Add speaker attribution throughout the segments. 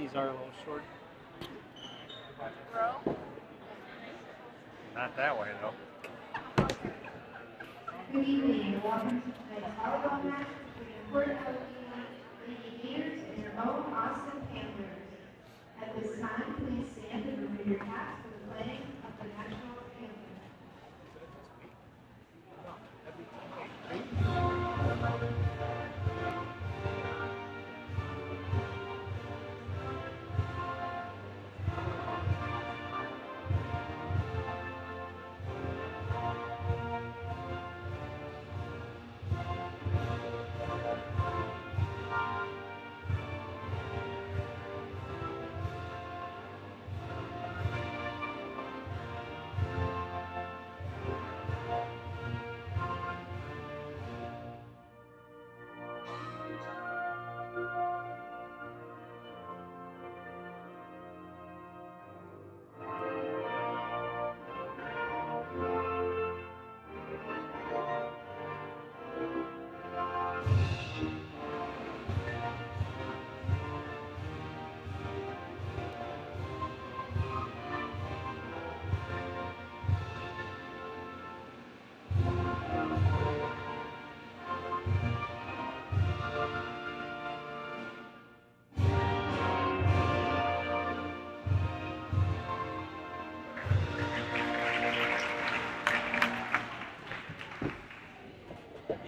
Speaker 1: These are a little short.
Speaker 2: Bro.
Speaker 1: Not that way, though.
Speaker 3: Good evening. Welcome to tonight's volleyball match between the Port Allegany Gators and their own Austin Panthers. At this time, please stand and remove your caps for the playing of the national anthem.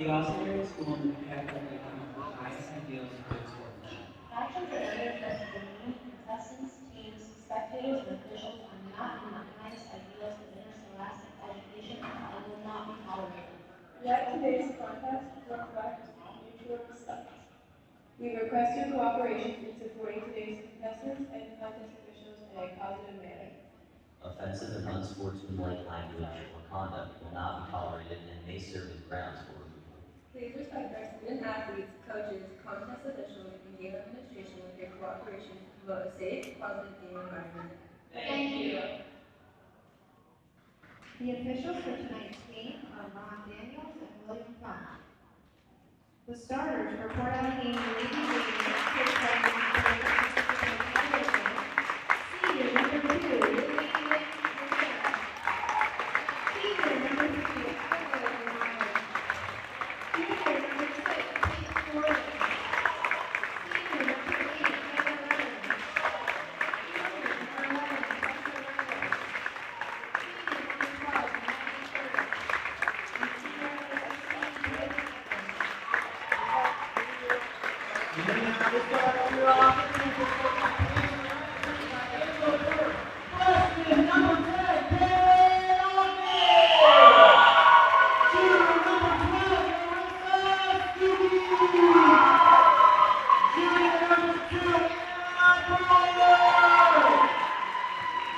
Speaker 4: The Auxiliary School in Quebec will become the highest ideals of good sportsmanship.
Speaker 3: Actions or other threats to demean contestants, teams, spectators, and officials are not in the highest ideals of interscholastic education and will not be tolerated.
Speaker 5: Let today's contest reflect mutual respect. We request your cooperation in supporting today's contestants and contest officials in a positive manner.
Speaker 6: Offensive and unsportsmanlike language or conduct will not be tolerated and may serve as grounds for removal.
Speaker 5: Please respect our student athletes, coaches, contest officials, and game administration with your cooperation to promote a safe, positive game environment.
Speaker 3: Thank you. The officials for tonight's game are Ron Daniels and William Funk. The starters for Port Allegany Lady Gators senior number 2, Lily Rivera. Senior number 3, Allegany Rivera. Junior number 6, Kate Gordon. Senior number 8, Hannah Lennon.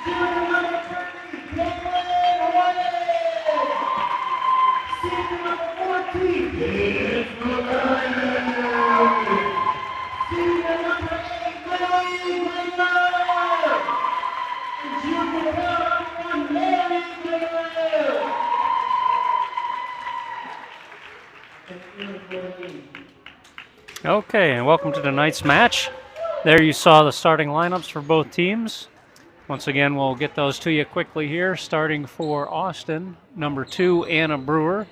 Speaker 3: Junior number 11, Tessa Randall. Senior number 12, Maggie Curtis. And senior number 16, Whitney Evans.
Speaker 1: Okay, and welcome to tonight's match. There you saw the starting lineups for both teams. Once again, we'll get those to you quickly here. Starting for Austin, number 2, Anna Brewer.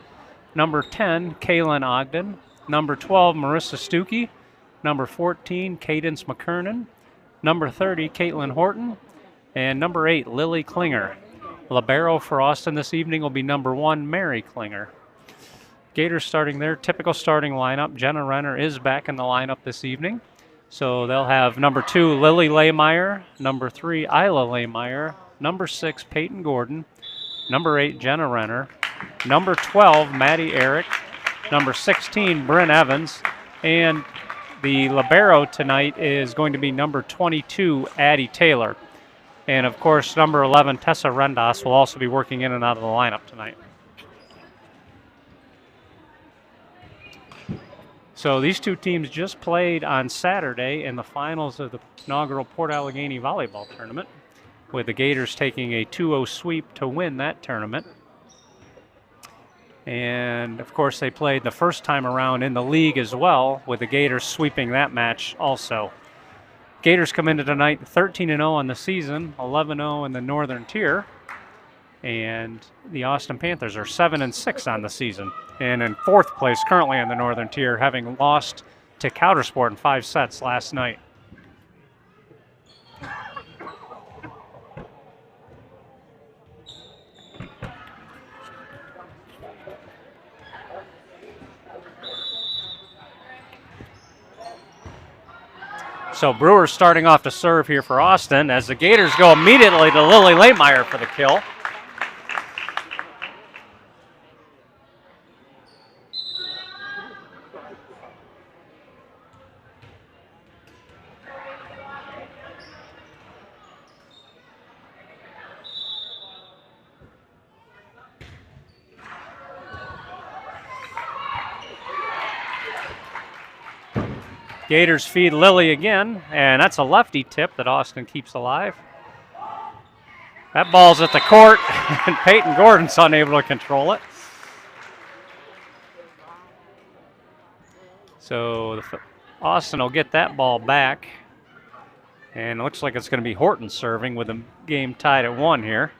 Speaker 1: Number 10, Kaylin Ogden. Number 12, Marissa Stuckey. Number 14, Cadence McKernan. Number 30, Caitlin Horton. And number 8, Lily Klinger. Libero for Austin this evening will be number 1, Mary Klinger. Gators starting their typical starting lineup. Jenna Renner is back in the lineup this evening. So they'll have number 2, Lily Lehmeyer, number 3, Isla Lehmeyer, number 6, Peyton Gordon, number 8, Jenna Renner, number 12, Maddie Eric, number 16, Bryn Evans, and the libero tonight is going to be number 22, Addie Taylor. And of course, number 11, Tessa Rendas, will also be working in and out of the lineup tonight. So these two teams just played on Saturday in the finals of the inaugural Port Allegany Volleyball Tournament, with the Gators taking a 2-0 sweep to win that tournament. And of course, they played the first time around in the league as well, with the Gators sweeping that match also. Gators come into tonight 13-0 on the season, 11-0 in the Northern Tier. And the Austin Panthers are 7-6 on the season. And in 4th place currently in the Northern Tier, having lost to Coudersport in 5 sets last night. So Brewers starting off to serve here for Austin as the Gators go immediately to Lily Lehmeyer for the kill. Gators feed Lily again, and that's a lefty tip that Austin keeps alive. That ball's at the court, and Peyton Gordon's unable to control it. So Austin will get that ball back, and it looks like it's going to be Horton serving with the game tied at 1 here.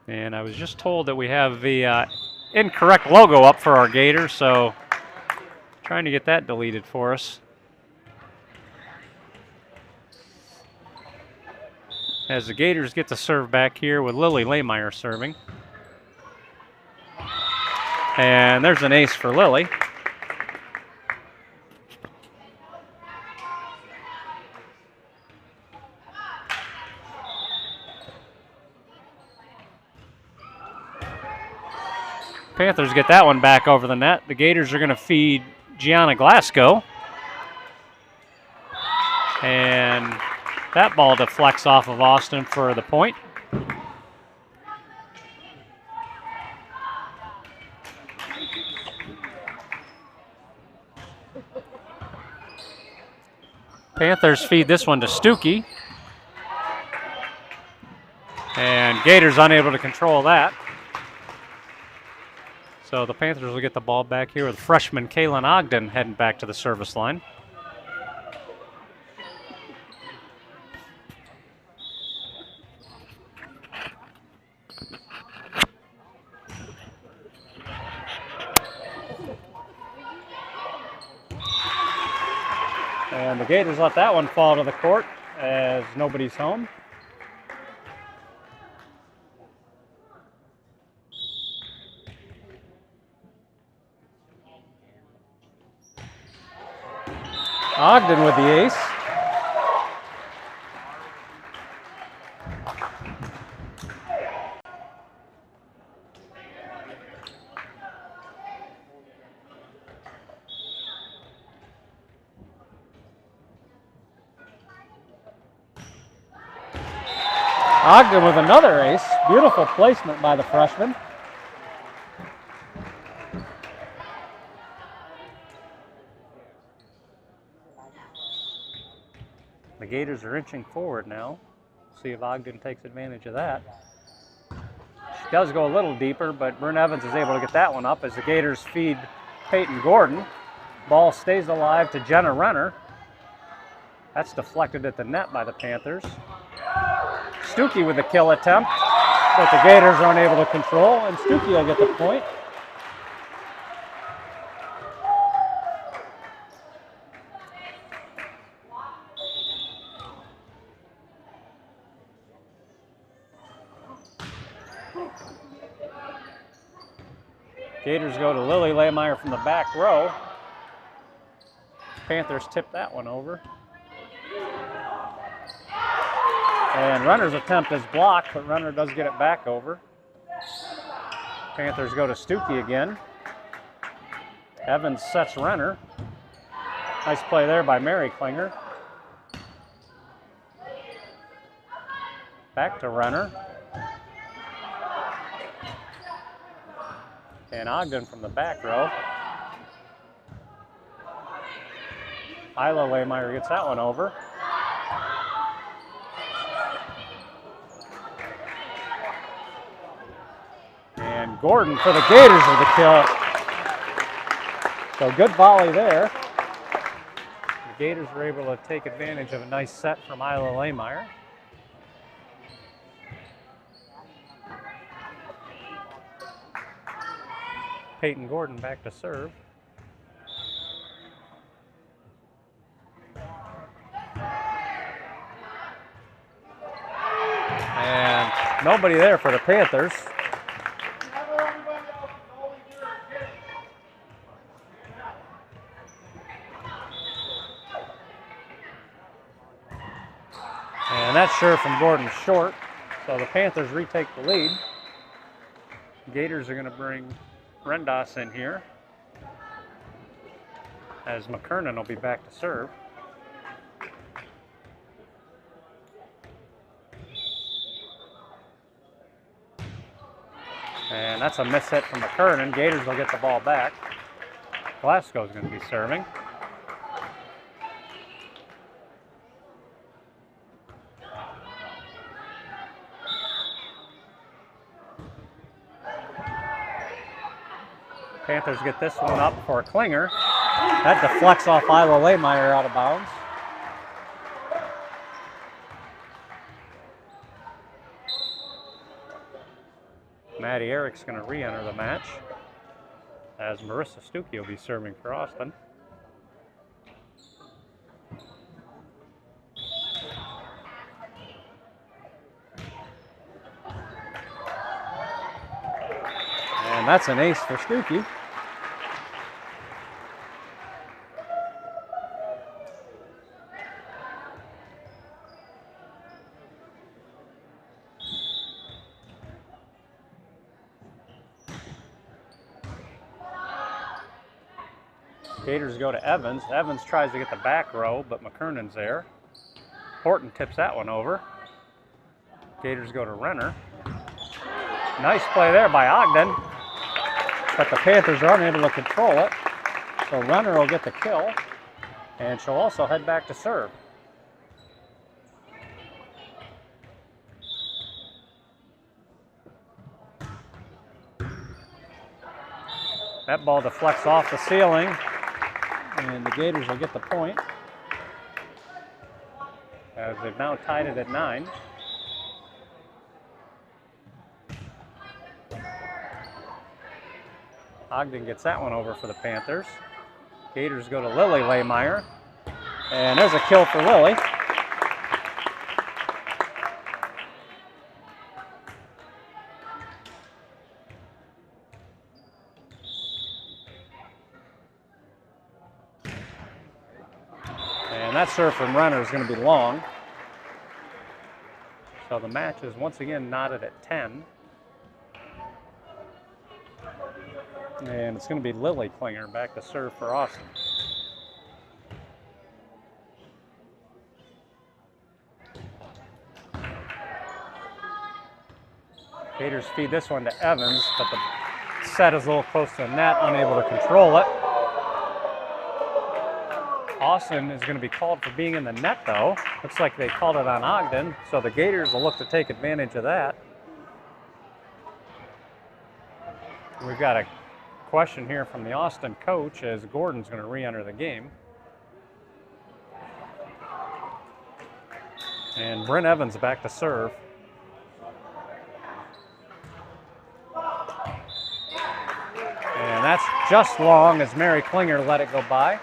Speaker 1: And I was just told that we have the incorrect logo up for our Gators, so trying to get that deleted for us. As the Gators get to serve back here with Lily Lehmeyer serving. And there's an ace for Lily. Panthers get that one back over the net. The Gators are going to feed Gianna Glasgow. And that ball deflects off of Austin for the point. Panthers feed this one to Stuckey. And Gators unable to control that. So the Panthers will get the ball back here with freshman Kaylin Ogden heading back to the service line. And the Gators let that one fall to the court as nobody's home. Ogden with the ace. Ogden with another ace. Beautiful placement by the freshman. The Gators are inching forward now. See if Ogden takes advantage of that. She does go a little deeper, but Bryn Evans is able to get that one up as the Gators feed Peyton Gordon. Ball stays alive to Jenna Renner. That's deflected at the net by the Panthers. Stuckey with the kill attempt, but the Gators are unable to control, and Stuckey will get the point. Gators go to Lily Lehmeyer from the back row. Panthers tip that one over. And Renner's attempt is blocked, but Renner does get it back over. Panthers go to Stuckey again. Evans sets Renner. Nice play there by Mary Klinger. Back to Renner. And Ogden from the back row. Isla Lehmeyer gets that one over. And Gordon for the Gators with the kill. So good volley there. The Gators were able to take advantage of a nice set from Isla Lehmeyer. Peyton Gordon back to serve. And nobody there for the Panthers. And that serve from Gordon short. So the Panthers retake the lead. Gators are going to bring Rendas in here, as McKernan will be back to serve. And that's a miss hit from McKernan. Gators will get the ball back. Glasgow's going to be serving. Panthers get this one up for a Klinger. That deflects off Isla Lehmeyer out of bounds. Maddie Erick's going to re-enter the match, as Marissa Stuckey will be serving for Austin. And that's an ace for Stuckey. Gators go to Evans. Evans tries to get the back row, but McKernan's there. Horton tips that one over. Gators go to Renner. Nice play there by Ogden, but the Panthers are unable to control it. So Renner will get the kill, and she'll also head back to serve. That ball deflects off the ceiling, and the Gators will get the point, as they've now tied it at 9. Ogden gets that one over for the Panthers. Gators go to Lily Lehmeyer, and there's a kill for Lily. And that serve from Renner is going to be long. So the match is once again knotted at 10. And it's going to be Lily Klinger back to serve for Austin. Gators feed this one to Evans, but the set is a little close to the net, unable to control it. Austin is going to be called for being in the net, though. Looks like they called it on Ogden, so the Gators will look to take advantage of that. We've got a question here from the Austin coach, as Gordon's going to re-enter the game. And Bryn Evans back to serve. And that's just long, as Mary Klinger let it go by.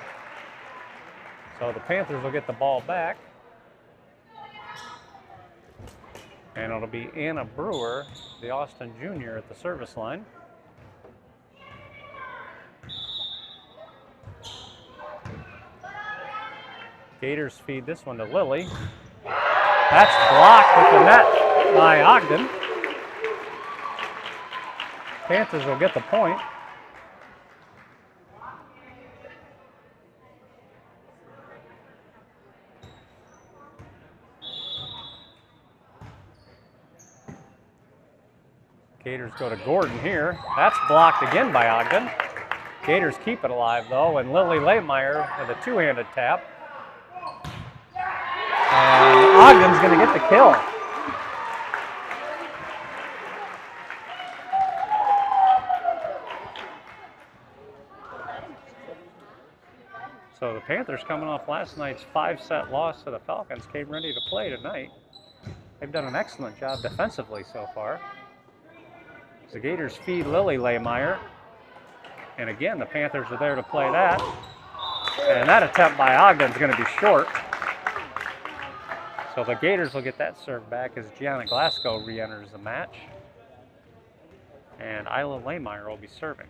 Speaker 1: So the Panthers will get the ball back. And it'll be Anna Brewer, the Austin junior, at the service line. Gators feed this one to Lily. That's blocked with the net by Ogden. Panthers will get the point. Gators go to Gordon here. That's blocked again by Ogden. Gators keep it alive, though, and Lily Lehmeyer with a two-handed tap. And Ogden's going to get the kill. So the Panthers, coming off last night's 5-set loss to the Falcons, came ready to play tonight. They've done an excellent job defensively so far. The Gators feed Lily Laymeyer. And again, the Panthers are there to play that. And that attempt by Ogden's going to be short. So the Gators will get that serve back as Gianna Glasgow re-enters the match. And Isla Laymeyer will be serving.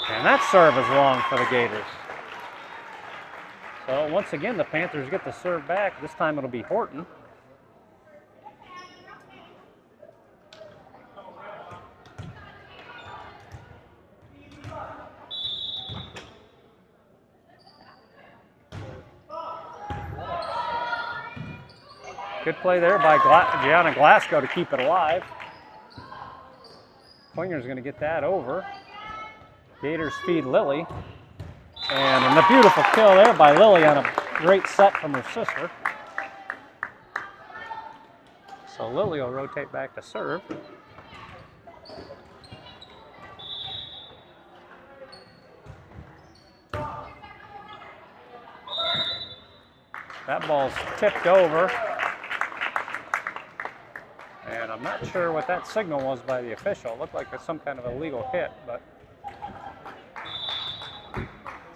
Speaker 1: And that serve is long for the Gators. So once again, the Panthers get the serve back. This time it'll be Horton. Good play there by Gianna Glasgow to keep it alive. Klinger's going to get that over. Gators feed Lily. And a beautiful kill there by Lily on a great set from her sister. So Lily will rotate back to serve. That ball's tipped over. And I'm not sure what that signal was by the official. It looked like there's some kind of illegal hit, but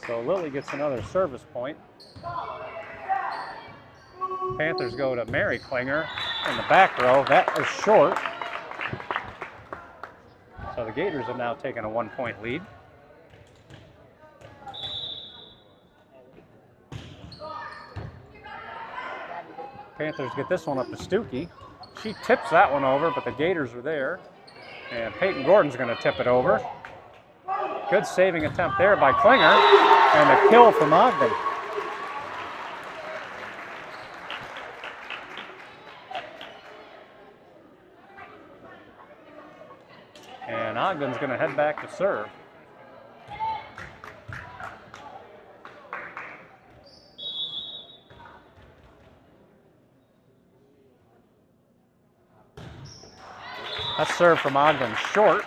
Speaker 1: so Lily gets another service point. Panthers go to Mary Klinger in the back row. That is short. So the Gators have now taken a 1-point lead. Panthers get this one up to Stuckey. She tips that one over, but the Gators are there. And Peyton Gordon's going to tip it over. Good saving attempt there by Klinger. And a kill from Ogden. And Ogden's going to head back to serve. That serve from Ogden short.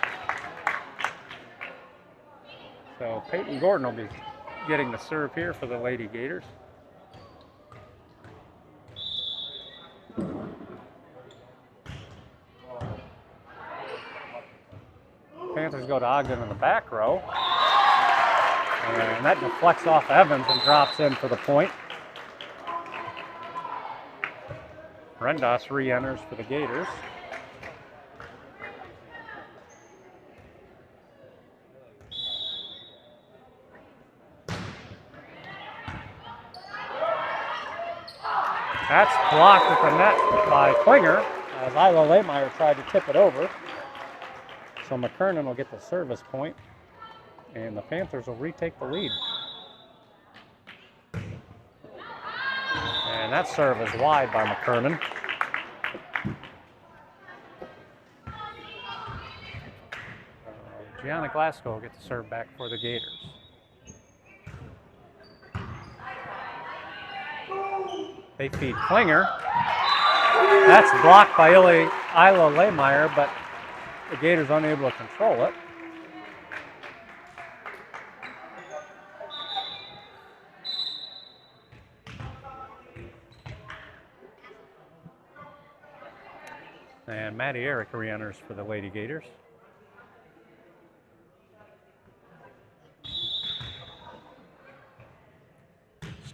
Speaker 1: So Peyton Gordon will be getting the serve here for the Lady Gators. Panthers go to Ogden in the back row. And that deflects off Evans and drops in for the point. Rendos re-enters for the Gators. That's blocked at the net by Klinger as Isla Laymeyer tried to tip it over. So McKernan will get the service point, and the Panthers will retake the lead. And that serve is wide by McKernan. Gianna Glasgow will get the serve back for the Gators. They feed Klinger. That's blocked by Isla Laymeyer, but the Gators unable to control it. And Maddie Eric re-enters for the Lady Gators.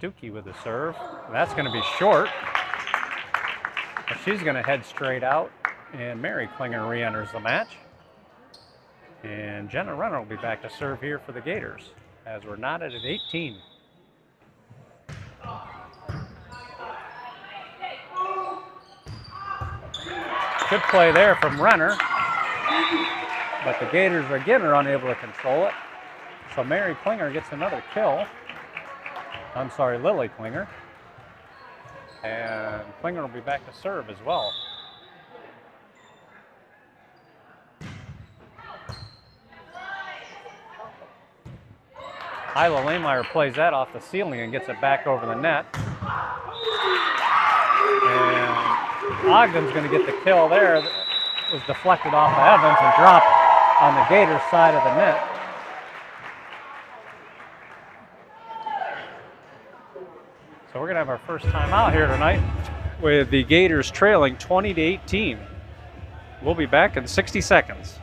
Speaker 1: Stuckey with the serve. That's going to be short. But she's going to head straight out, and Mary Klinger re-enters the match. And Jenna Renner will be back to serve here for the Gators as we're knotted at 18. Good play there from Renner, but the Gators again are unable to control it. So Mary Klinger gets another kill. Lily Klinger. And Klinger will be back to serve as well. Isla Laymeyer plays that off the ceiling and gets it back over the net. And Ogden's going to get the kill there. was deflected off of Evans and dropped on the Gators side of the net. So we're going to have our first time out here tonight with the Gators trailing 20-18. We'll be back in 60 seconds.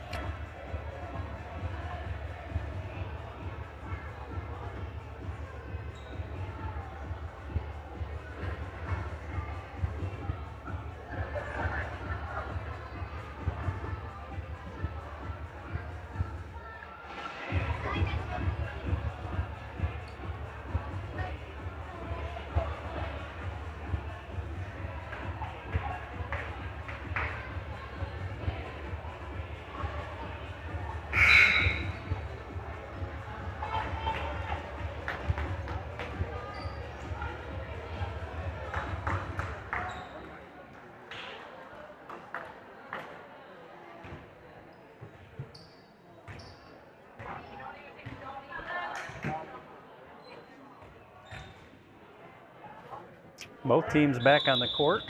Speaker 1: Both teams back on the court.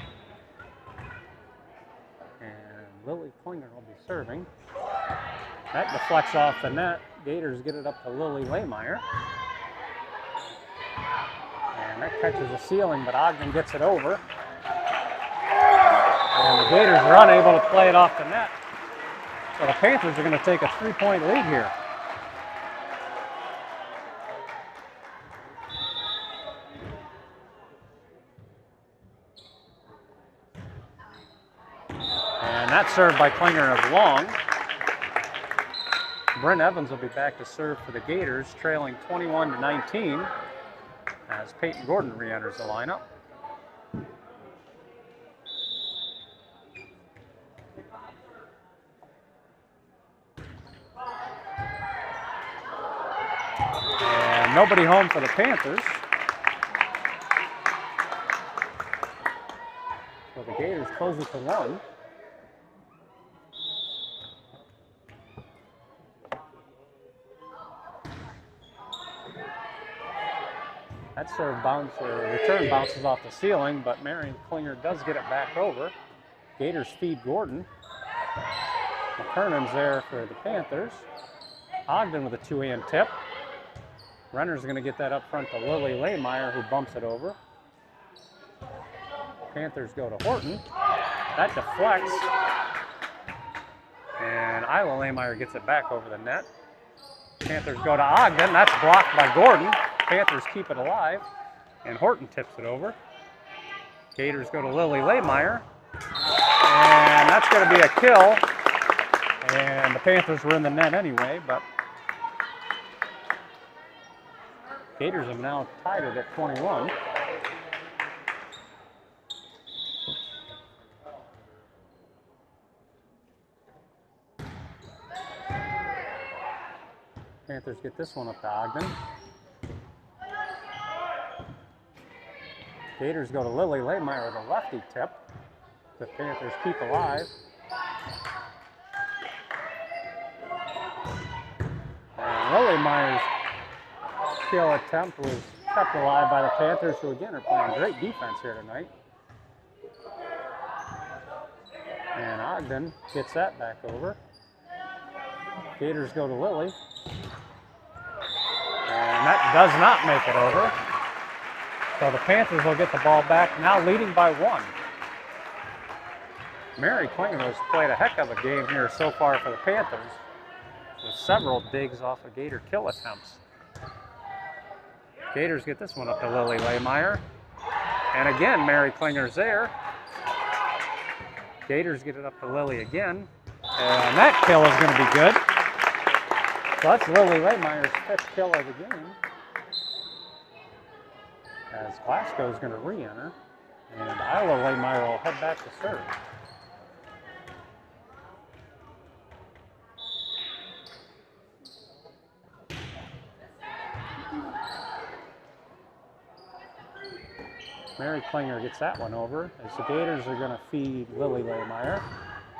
Speaker 1: And Lily Klinger will be serving. That deflects off the net. Gators get it up to Lily Lehmeyer. And that catches the ceiling, but Ogden gets it over. And the Gators are unable to play it off the net. So the Panthers are going to take a 3-point lead here. And that's served by Klinger of long. Brent Evans will be back to serve for the Gators, trailing 21-19 as Peyton Gordon re-enters the lineup. And nobody home for the Panthers. So the Gators close it to 1. That serve return bounces off the ceiling, but Marion Klinger does get it back over. Gators feed Gordon. McKernan's there for the Panthers. Ogden with a two-hand tip. Renner's going to get that up front to Lily Lehmeyer, who bumps it over. Panthers go to Horton. That deflects. And Isla Lehmeyer gets it back over the net. Panthers go to Ogden. That's blocked by Gordon. Panthers keep it alive, and Horton tips it over. Gators go to Lily Lehmeyer, and that's going to be a kill. And the Panthers were in the net anyway, but Gators have now tied it at 21. Panthers get this one up to Ogden. Gators go to Lily Lehmeyer with a lefty tip. The Panthers keep alive. And Lily Meyer's kill attempt was kept alive by the Panthers, who again are playing great defense here tonight. And Ogden gets that back over. Gators go to Lily. And that does not make it over. So the Panthers will get the ball back, now leading by 1. Mary Klinger has played a heck of a game here so far for the Panthers, with several digs off of Gator kill attempts. Gators get this one up to Lily Lehmeyer. And again, Mary Klinger's there. Gators get it up to Lily again. And that kill is going to be good. So that's Lily Lehmeyer's 5th kill of the game. As Glasgow is going to re-enter, and Isla Lehmeyer will head back to serve. Mary Klinger gets that one over, as the Gators are going to feed Lily Lehmeyer.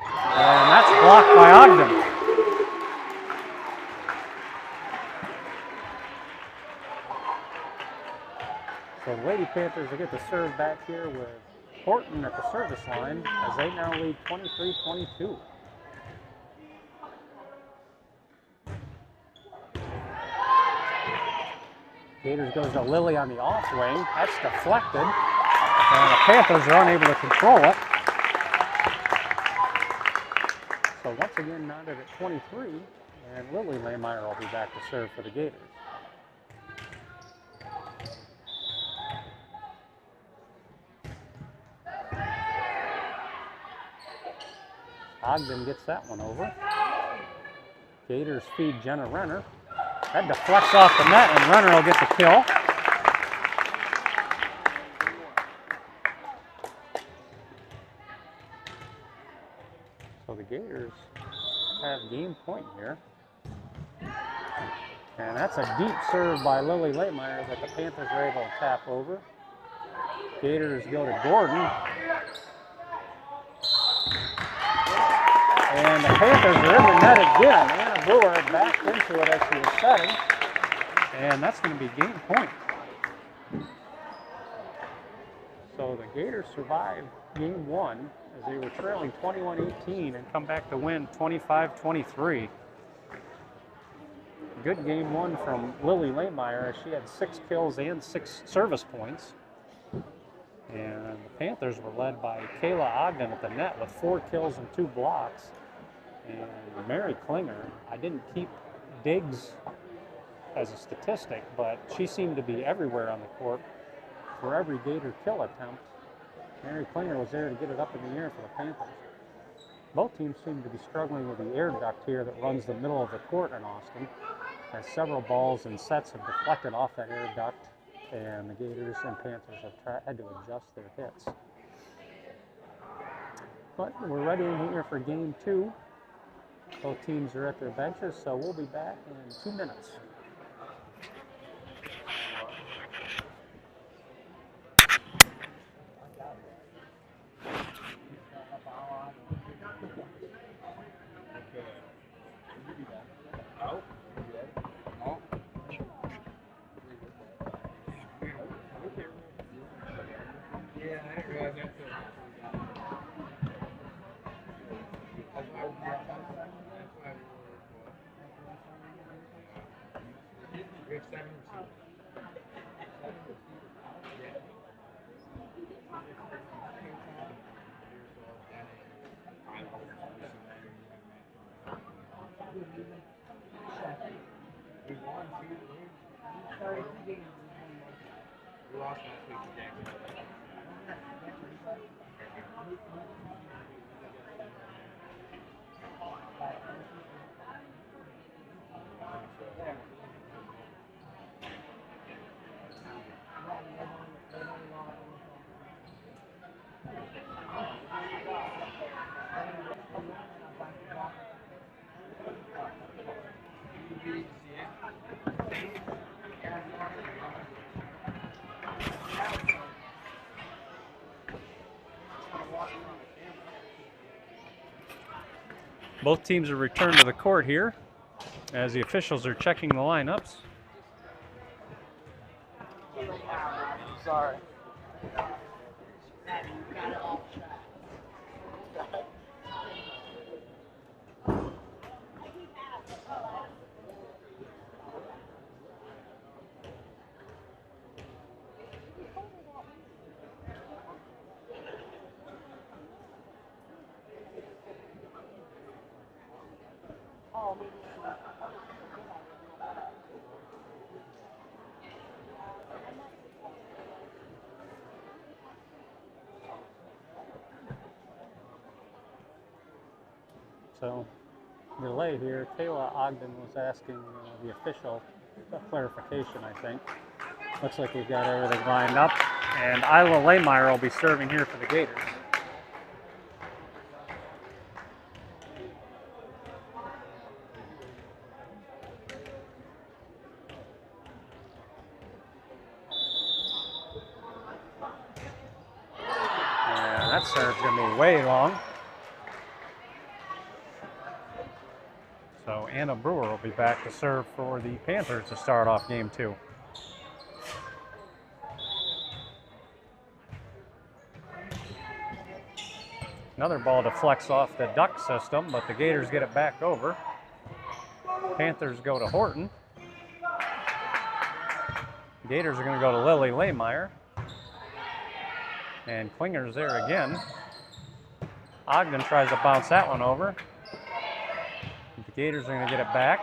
Speaker 1: And that's blocked by Ogden. So the Lady Panthers will get the serve back here with Horton at the service line, as they now lead 23-22. Gators goes to Lily on the off wing. That's deflected. And the Panthers are unable to control it. So once again, knotted at 23. And Lily Lehmeyer will be back to serve for the Gators. Ogden gets that one over. Gators feed Jenna Renner. That deflects off the net, and Renner will get the kill. So the Gators have game point here. And that's a deep serve by Lily Lehmeyer that the Panthers are able to tap over. Gators go to Gordon. And the Panthers are in the net again. Anna Brewer backed into it as she was setting. And that's going to be game point. So the Gators survived game one as they were trailing 21-18 and come back to win 25-23. Good game one from Lily Lehmeyer as she had 6 kills and 6 service points. And the Panthers were led by Kayla Ogden at the net with 4 kills and 2 blocks. And Mary Klinger, I didn't keep digs as a statistic, but she seemed to be everywhere on the court for every Gator kill attempt. Mary Klinger was there to get it up in the air for the Panthers. Both teams seem to be struggling with the air duct here that runs the middle of the court in Austin, as several balls and sets have deflected off that air duct, and the Gators and Panthers have had to adjust their hits. But we're ready in here for game two. Both teams are at their benches, so we'll be back in 2 minutes. Both teams have returned to the court here as the officials are checking the lineups.
Speaker 2: Sorry.
Speaker 1: So, delay here. Kayla Ogden was asking the official a clarification, I think. Looks like we've got everything lined up. And Isla Lehmeyer will be serving here for the Gators. And that serve's going to be way long. So Anna Brewer will be back to serve for the Panthers to start off game two. Another ball deflects off the duct system, but the Gators get it back over. Panthers go to Horton. Gators are going to go to Lily Lehmeyer. And Klinger's there again. Ogden tries to bounce that one over. The Gators are going to get it back.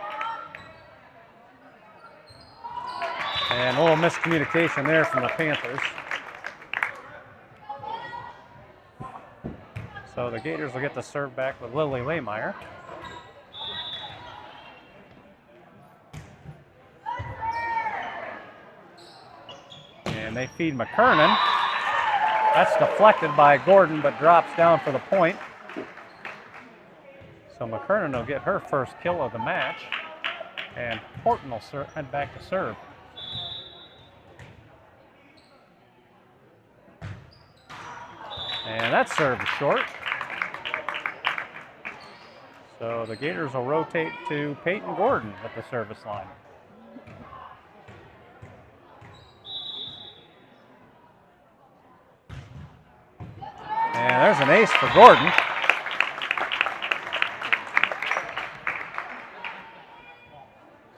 Speaker 1: And a little miscommunication there from the Panthers. So the Gators will get the serve back with Lily Lehmeyer. And they feed McKernan. That's deflected by Gordon, but drops down for the point. So McKernan will get her first kill of the match. And Horton will head back to serve. And that serve is short. So the Gators will rotate to Peyton Gordon at the service line. And there's an ace for Gordon.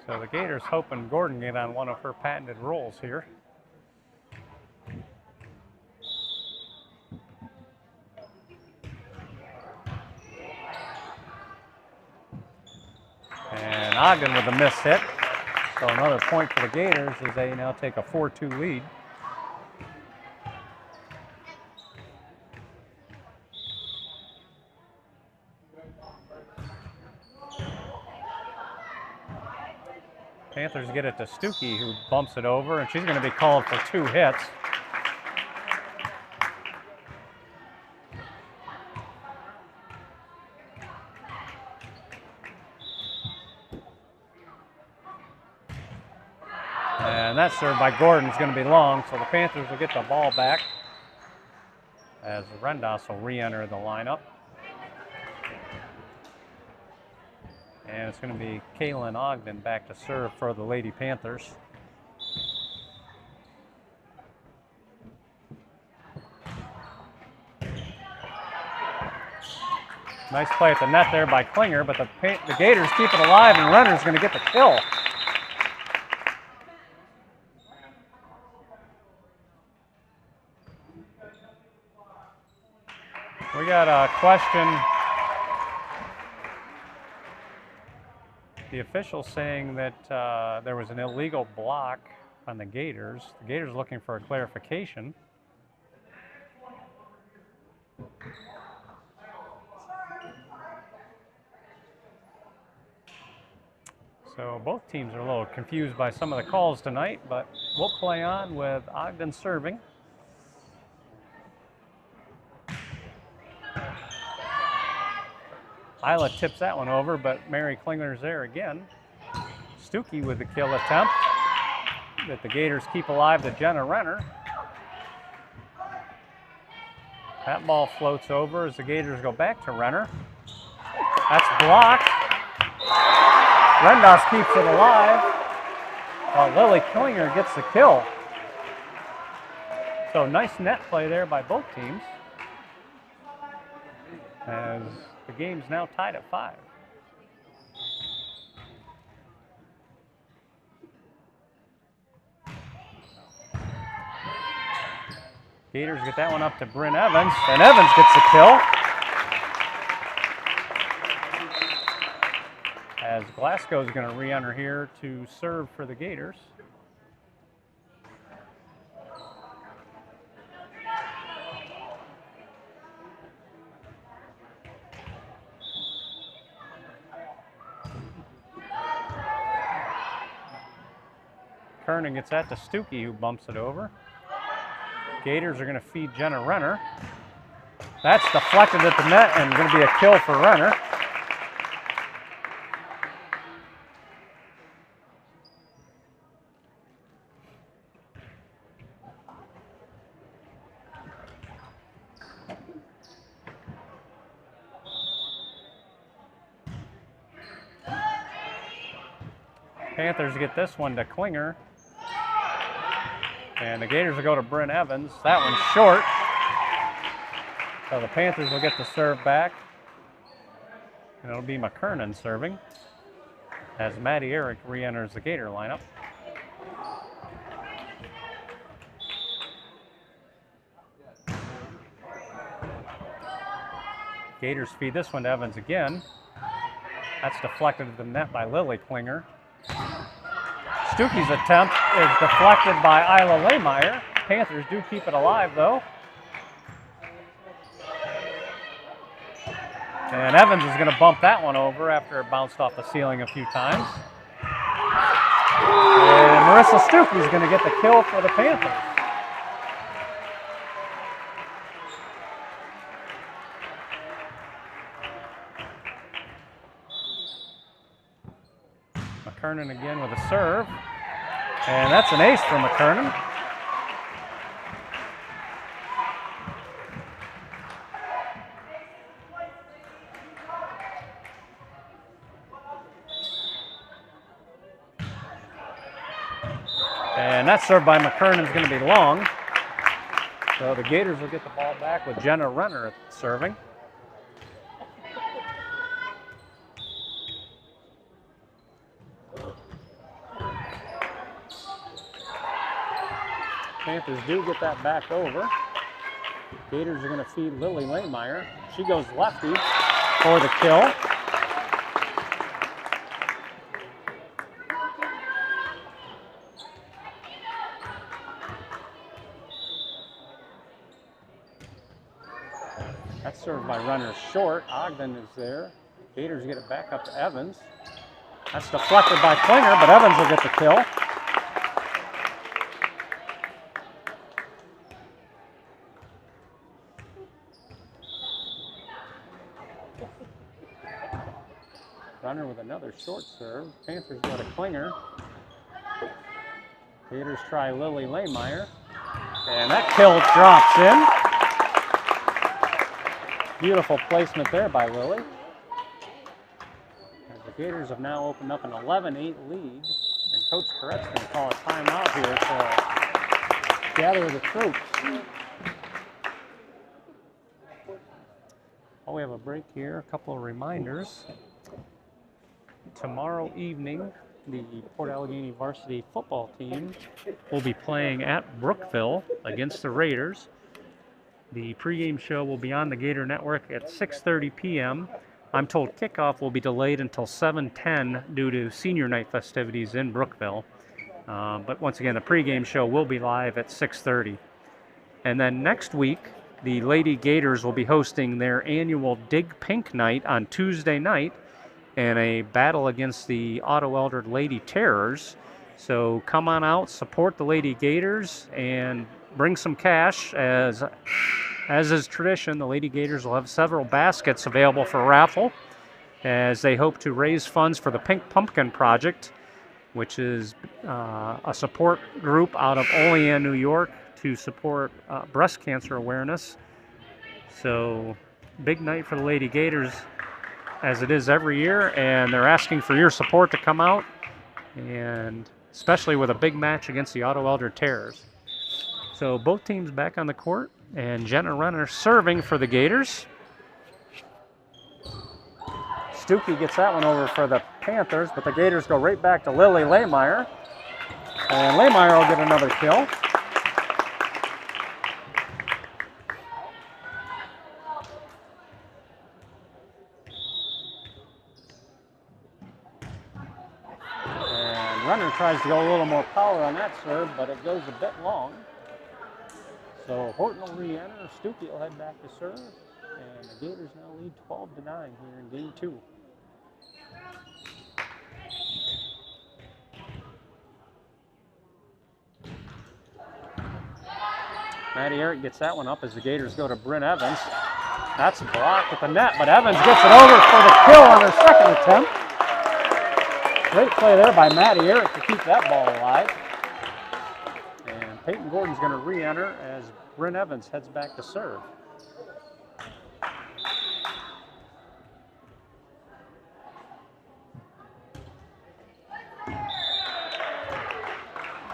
Speaker 1: So the Gators hoping Gordon get on one of her patented rolls here. And Ogden with a missed hit. So another point for the Gators as they now take a 4-2 lead. Panthers get it to Stuckey, who bumps it over, and she's going to be called for 2 hits. And that serve by Gordon is going to be long, so the Panthers will get the ball back as Rendas will re-enter the lineup. And it's going to be Kaylin Ogden back to serve for the Lady Panthers. Nice play at the net there by Klinger, but the Gators keep it alive, and Renner's going to get the kill. We got a question. The official saying that there was an illegal block on the Gators. The Gators looking for a clarification. So both teams are a little confused by some of the calls tonight, but we'll play on with Ogden serving. Isla tips that one over, but Mary Klinger's there again. Stuckey with the kill attempt that the Gators keep alive to Jenna Renner. That ball floats over as the Gators go back to Renner. That's blocked. Rendas keeps it alive while Lily Klinger gets the kill. So nice net play there by both teams, as the game's now tied at 5. Gators get that one up to Bryn Evans, and Evans gets the kill. As Glasgow's going to re-enter here to serve for the Gators. Kernan gets that to Stuckey, who bumps it over. Gators are going to feed Jenna Renner. That's deflected at the net and going to be a kill for Renner. Panthers get this one to Klinger. And the Gators will go to Bryn Evans. That one's short. So the Panthers will get the serve back. And it'll be McKernan serving as Maddie Eric re-enters the Gator lineup. Gators feed this one to Evans again. That's deflected to the net by Lily Klinger. Stuckey's attempt is deflected by Isla Lehmeyer. Panthers do keep it alive, though. And Evans is going to bump that one over after it bounced off the ceiling a few times. And Marissa Stuckey is going to get the kill for the Panthers. McKernan again with a serve. And that's an ace for McKernan. And that serve by McKernan is going to be long. So the Gators will get the ball back with Jenna Renner serving. Panthers do get that back over. Gators are going to feed Lily Lehmeyer. She goes lefty for the kill. That's served by Renner short. Ogden is there. Gators get it back up to Evans. That's deflected by Klinger, but Evans will get the kill. Runner with another short serve. Panthers go to Klinger. Gators try Lily Lehmeyer. And that kill drops in. Beautiful placement there by Lily. As the Gators have now opened up an 11-8 lead. And Coach Corrett's going to call a timeout here to gather the troops. While we have a break here, a couple of reminders. Tomorrow evening, the Port Allegany varsity football team will be playing at Brookville against the Raiders. The pregame show will be on the Gator Network at 6:30 p.m. I'm told kickoff will be delayed until 7:10 due to senior night festivities in Brookville. But once again, the pregame show will be live at 6:30. And then next week, the Lady Gators will be hosting their annual Dig Pink Night on Tuesday night and a battle against the Otto Elder Lady Terrors. So come on out, support the Lady Gators, and bring some cash. As is tradition, the Lady Gators will have several baskets available for raffle as they hope to raise funds for the Pink Pumpkin Project, which is a support group out of Olean, New York, to support breast cancer awareness. So big night for the Lady Gators, as it is every year, and they're asking for your support to come out, and especially with a big match against the Otto Elder Terrors. So both teams back on the court, and Jenna Renner serving for the Gators. Stuckey gets that one over for the Panthers, but the Gators go right back to Lily Lehmeyer, and Lehmeyer will get another kill. Runner tries to go a little more power on that serve, but it goes a bit long. So Horton will re-enter, Stuckey will head back to serve, and the Gators now lead 12-9 here in game 2. Maddie Eric gets that one up as the Gators go to Bryn Evans. That's blocked at the net, but Evans gets it over for the kill on her second attempt. Great play there by Maddie Eric to keep that ball alive. And Peyton Gordon's going to re-enter as Bryn Evans heads back to serve.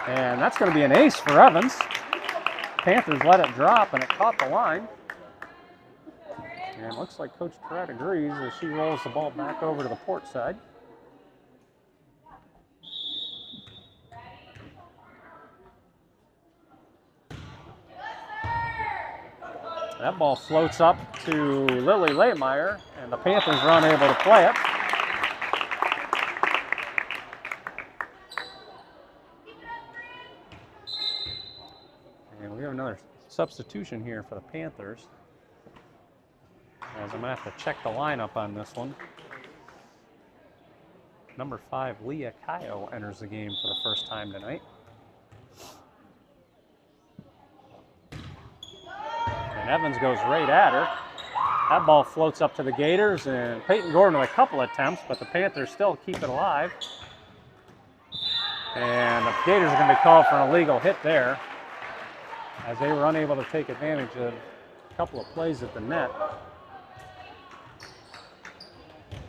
Speaker 1: And that's going to be an ace for Evans. Panthers let it drop, and it caught the line. And it looks like Coach Pratt agrees as she rolls the ball back over to the port side. That ball floats up to Lily Lehmeyer, and the Panthers are unable to play it. And we have another substitution here for the Panthers. As I'm going to have to check the lineup on this one. Number 5, Leah Kayo, enters the game for the first time tonight. And Evans goes right at her. That ball floats up to the Gators, and Peyton Gordon with a couple attempts, but the Panthers still keep it alive. And the Gators are going to be called for an illegal hit there, as they were unable to take advantage of a couple of plays at the net.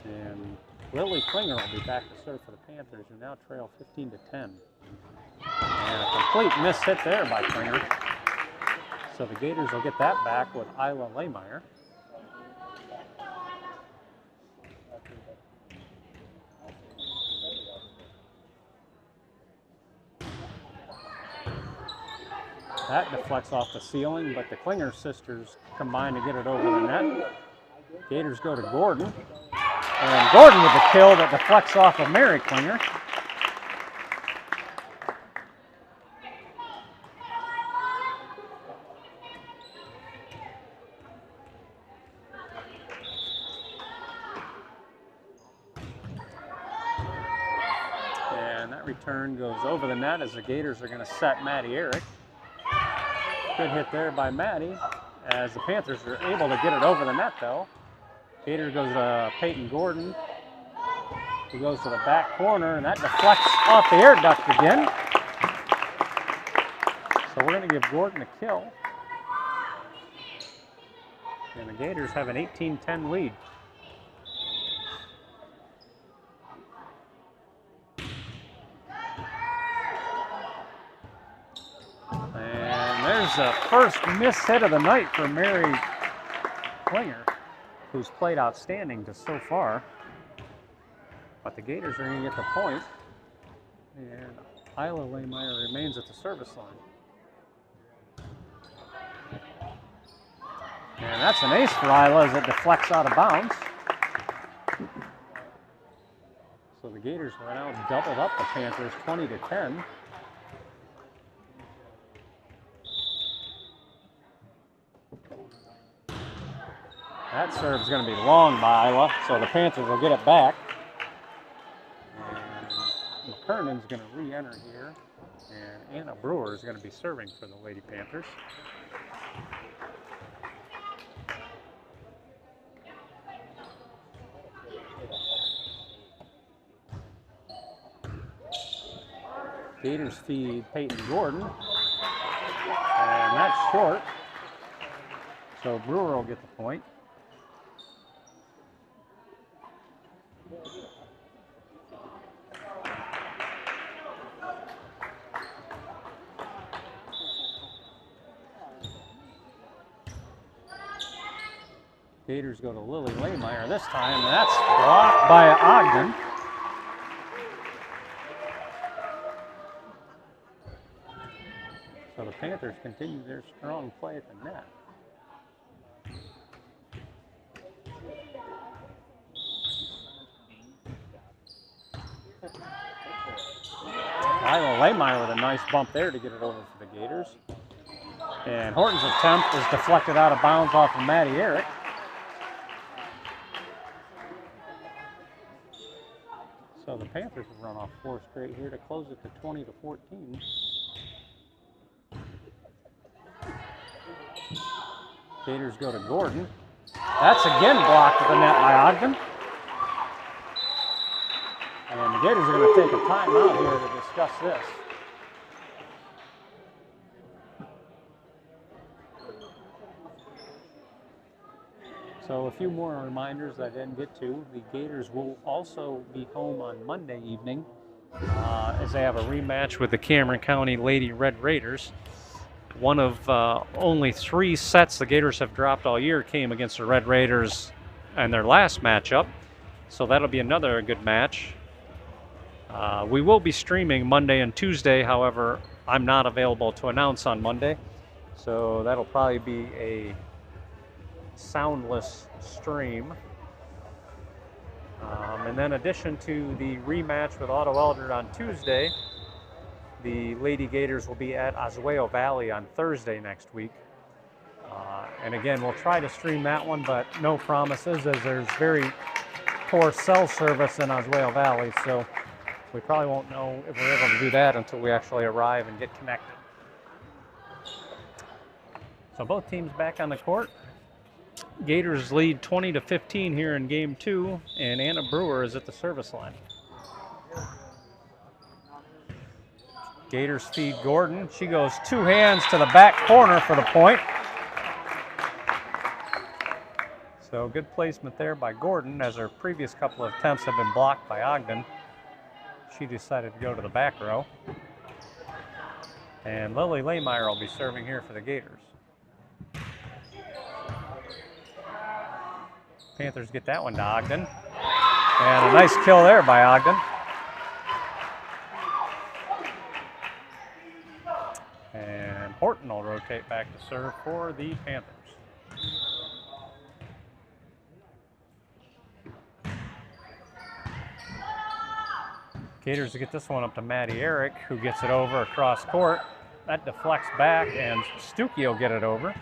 Speaker 1: And Lily Klinger will be back to serve for the Panthers, who now trail 15-10. And a complete miss hit there by Klinger. So the Gators will get that back with Isla Lehmeyer. That deflects off the ceiling, but the Klinger sisters combine to get it over the net. Gators go to Gordon. And Gordon with the kill that deflects off of Mary Klinger. And that return goes over the net as the Gators are going to set Maddie Eric. Good hit there by Maddie, as the Panthers are able to get it over the net though. Gator goes to Peyton Gordon, who goes to the back corner, and that deflects off the air duct again. So we're going to give Gordon a kill. And the Gators have an 18-10 lead. And there's the first miss hit of the night for Mary Klinger, who's played outstanding to so far. But the Gators are going to get the point. And Isla Lehmeyer remains at the service line. And that's an ace for Isla as it deflects out of bounds. So the Gators are now doubled up the Panthers 20-10. That serve's going to be long by Isla, so the Panthers will get it back. And McKernan's going to re-enter here, and Anna Brewer is going to be serving for the Lady Panthers. Gators feed Peyton Gordon, and that's short, so Brewer will get the point. Gators go to Lily Lehmeyer this time, and that's blocked by Ogden. So the Panthers continue their strong play at the net. Isla Lehmeyer with a nice bump there to get it over for the Gators. And Horton's attempt is deflected out of bounds off of Maddie Eric. So the Panthers have run off 4 straight here to close it to 20-14. Gators go to Gordon. That's again blocked at the net by Ogden. And the Gators are going to take a timeout here to discuss this. So a few more reminders I didn't get to. The Gators will also be home on Monday evening as they have a rematch with the Cameron County Lady Red Raiders. One of only 3 sets the Gators have dropped all year came against the Red Raiders in their last matchup. So that'll be another good match. We will be streaming Monday and Tuesday. However, I'm not available to announce on Monday. So that'll probably be a soundless stream. And then in addition to the rematch with Otto Eldred on Tuesday, the Lady Gators will be at Oswego Valley on Thursday next week. And again, we'll try to stream that one, but no promises as there's very poor cell service in Oswego Valley, so we probably won't know if we're able to do that until we actually arrive and get connected. So both teams back on the court. Gators lead 20-15 here in game 2, and Anna Brewer is at the service line. Gators feed Gordon. She goes two hands to the back corner for the point. So good placement there by Gordon, as her previous couple of attempts have been blocked by Ogden. She decided to go to the back row. And Lily Lehmeyer will be serving here for the Gators. Panthers get that one to Ogden. And a nice kill there by Ogden. And Horton will rotate back to serve for the Panthers. Gators get this one up to Maddie Eric, who gets it over across court. That deflects back, and Stuckey will get it over.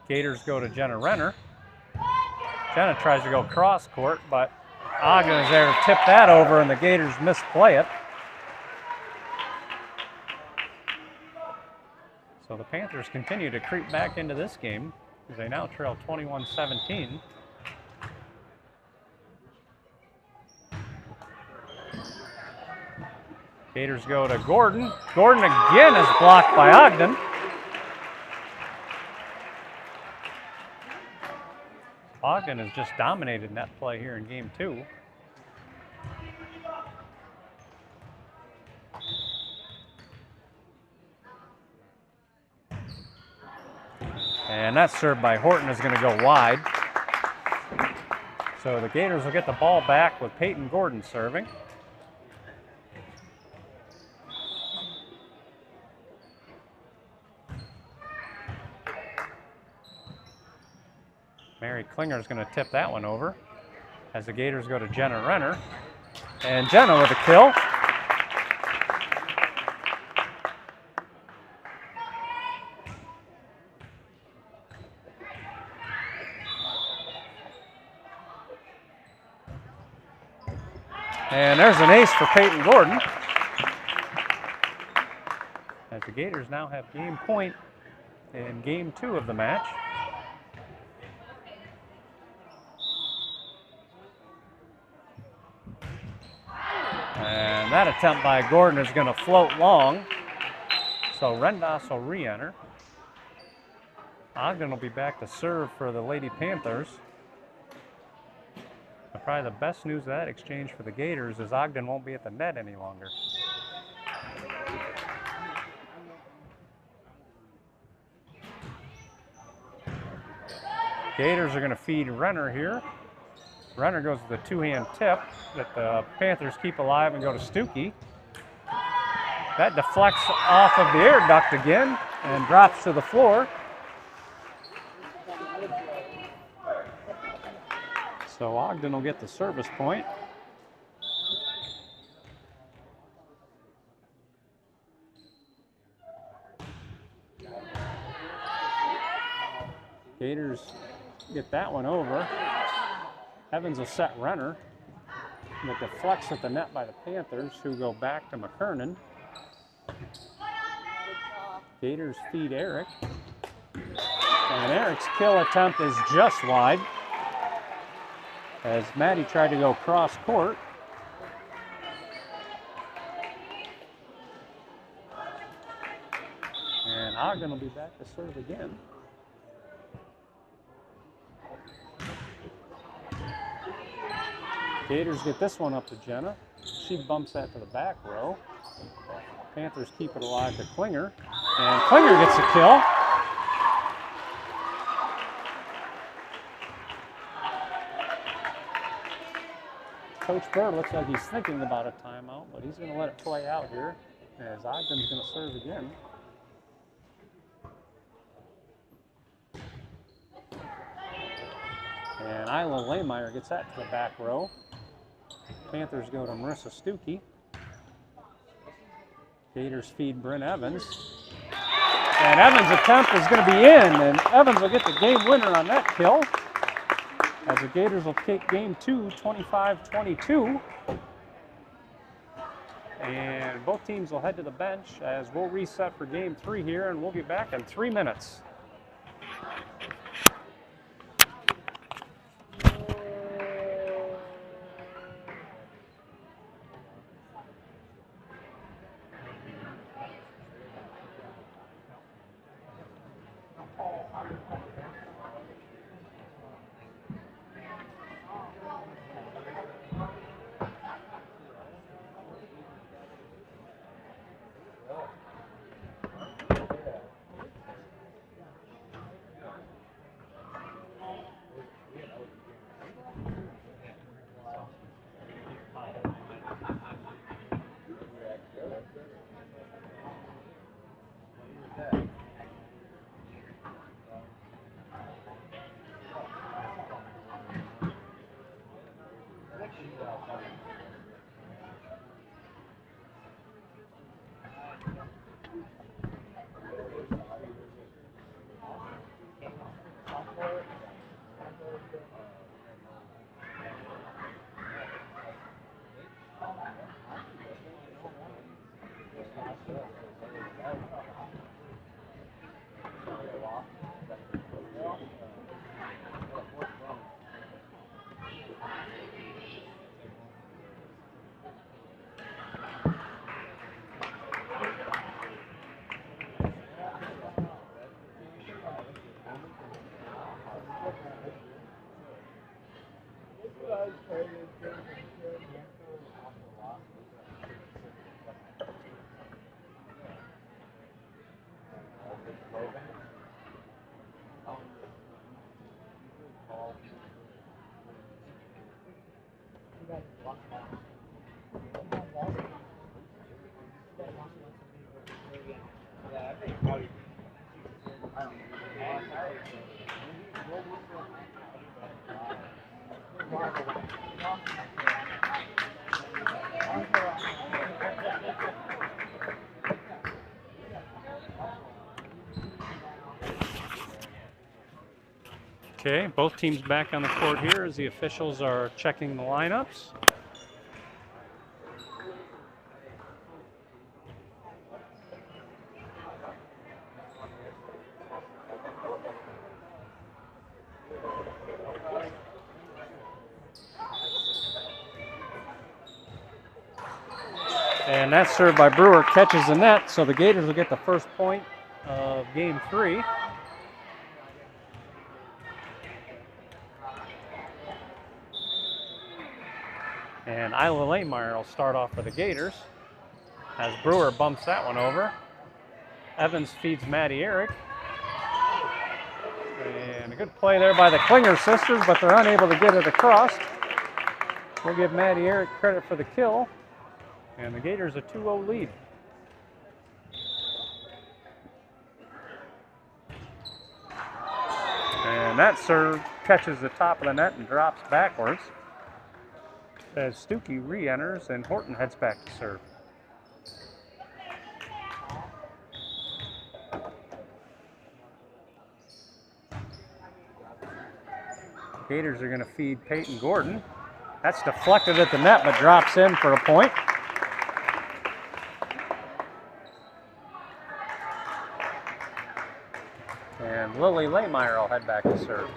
Speaker 1: Gators go to Jenna Renner. Jenna tries to go cross court, but Ogden is there to tip that over, and the Gators misplay it. So the Panthers continue to creep back into this game as they now trail 21-17. Gators go to Gordon. Gordon again is blocked by Ogden. Ogden has just dominated net play here in game 2. And that serve by Horton is going to go wide. So the Gators will get the ball back with Peyton Gordon serving. Mary Klinger is going to tip that one over as the Gators go to Jenna Renner. And Jenna with a kill. And there's an ace for Peyton Gordon. As the Gators now have game point in game 2 of the match. And that attempt by Gordon is going to float long. So Rendas will re-enter. Ogden will be back to serve for the Lady Panthers. But probably the best news of that exchange for the Gators is Ogden won't be at the net any longer. Gators are going to feed Renner here. Renner goes with a two-hand tip that the Panthers keep alive and go to Stuckey. That deflects off of the air duct again and drops to the floor. So Ogden will get the service point. Gators get that one over. Evans will set Renner. That deflects at the net by the Panthers, who go back to McKernan. Gators feed Eric. And Eric's kill attempt is just wide, as Maddie tried to go cross court. And Ogden will be back to serve again. Gators get this one up to Jenna. She bumps that to the back row. Panthers keep it alive to Klinger. And Klinger gets a kill. Coach Burr looks like he's thinking about a timeout, but he's going to let it play out here as Ogden's going to serve again. And Isla Laymeyer gets that to the back row. Panthers go to Marissa Stuckey. Gators feed Bryn Evans. And Evans' attempt is going to be in, and Evans will get the game winner on that kill, as the Gators will take game 2, 25-22. And both teams will head to the bench as we'll reset for game 3 here, and we'll be back in 3 minutes. Okay, both teams back on the court here as the officials are checking the lineups. And that serve by Brewer catches the net, so the Gators will get the first point of game 3. And Isla Laymeyer will start off for the Gators as Brewer bumps that one over. Evans feeds Maddie Eric. And a good play there by the Klinger sisters, but they're unable to get it across. We'll give Maddie Eric credit for the kill. And the Gators a 2-0 lead. And that serve catches the top of the net and drops backwards as Stuckey re-enters and Horton heads back to serve. Gators are going to feed Peyton Gordon. That's deflected at the net but drops in for a point. And Lily Laymeyer will head back to serve.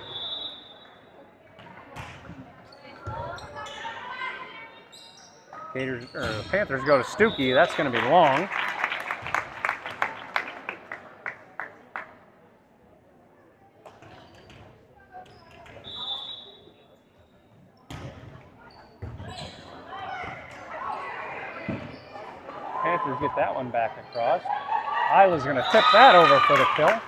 Speaker 1: Panthers go to Stuckey. That's going to be long. Panthers get that one back across. Isla's going to tip that over for the kill.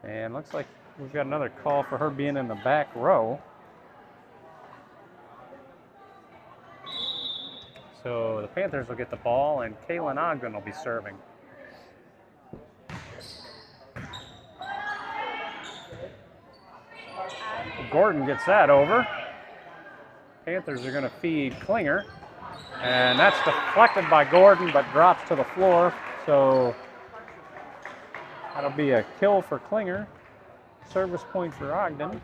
Speaker 1: And looks like we've got another call for her being in the back row. So the Panthers will get the ball, and Kaylin Ogden will be serving. Gordon gets that over. Panthers are going to feed Klinger. And that's deflected by Gordon, but drops to the floor. So that'll be a kill for Klinger. Service point for Ogden.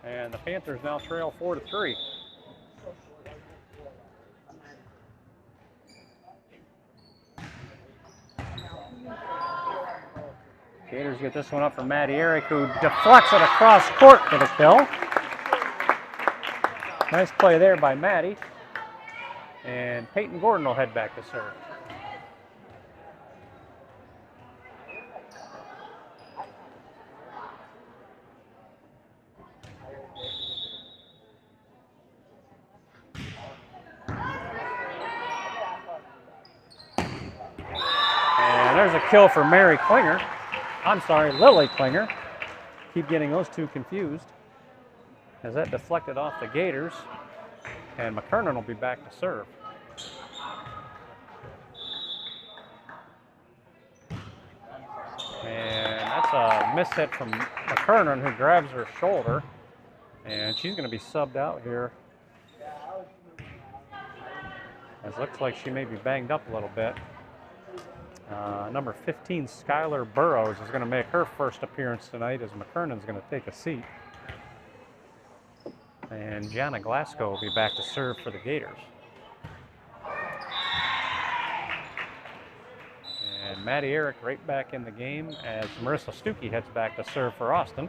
Speaker 1: And the Panthers now trail 4-3. Gators get this one up for Maddie Eric, who deflects it across court for the kill. Nice play there by Maddie. And Peyton Gordon will head back to serve. And there's a kill for Mary Klinger. I'm sorry, Lily Klinger. Keep getting those two confused. As that deflected off the Gators. And McKernan will be back to serve. And that's a miss hit from McKernan, who grabs her shoulder. And she's going to be subbed out here. It looks like she may be banged up a little bit. Number 15, Skylar Burrows, is going to make her first appearance tonight as McKernan's going to take a seat. And Gianna Glasgow will be back to serve for the Gators. And Maddie Eric right back in the game as Marissa Stuckey heads back to serve for Austin.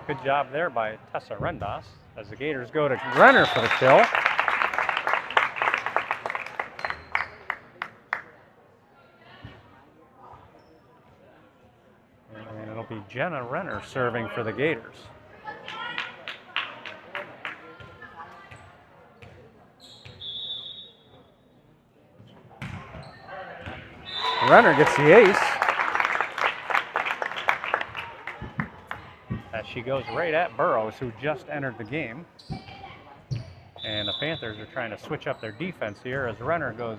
Speaker 1: Good job there by Tessa Rendas as the Gators go to Renner for the kill. And it'll be Jenna Renner serving for the Gators. Renner gets the ace. As she goes right at Burrows, who just entered the game. And the Panthers are trying to switch up their defense here as Renner goes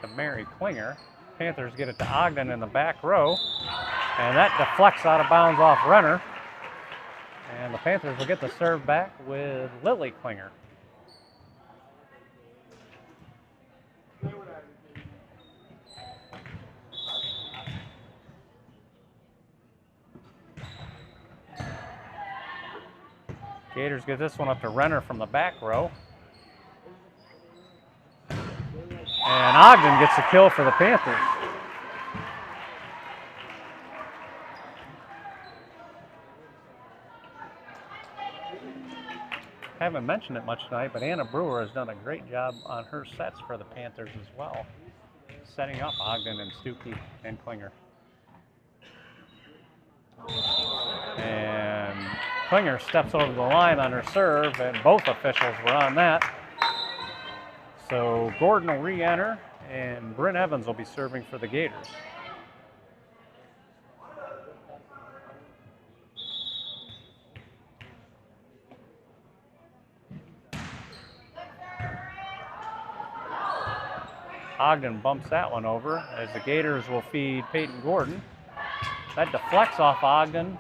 Speaker 1: to Mary Klinger. Panthers get it to Ogden in the back row. And that deflects out of bounds off Renner. And the Panthers will get the serve back with Lily Klinger. Gators get this one up to Renner from the back row. And Ogden gets the kill for the Panthers. Haven't mentioned it much tonight, but Anna Brewer has done a great job on her sets for the Panthers as well, setting up Ogden and Stuckey and Klinger. And Klinger steps over the line on her serve, and both officials were on that. So Gordon will re-enter, and Bryn Evans will be serving for the Gators. Ogden bumps that one over as the Gators will feed Peyton Gordon. That deflects off Ogden,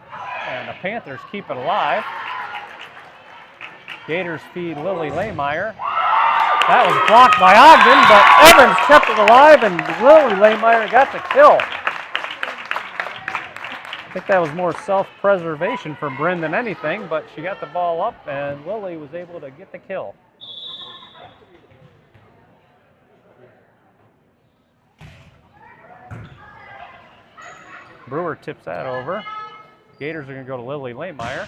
Speaker 1: and the Panthers keep it alive. Gators feed Lily Lehmeyer. That was blocked by Ogden, but Evans kept it alive, and Lily Lehmeyer got the kill. I think that was more self-preservation for Bryn than anything, but she got the ball up, and Lily was able to get the kill. Brewer tips that over. Gators are going to go to Lily Lehmeyer.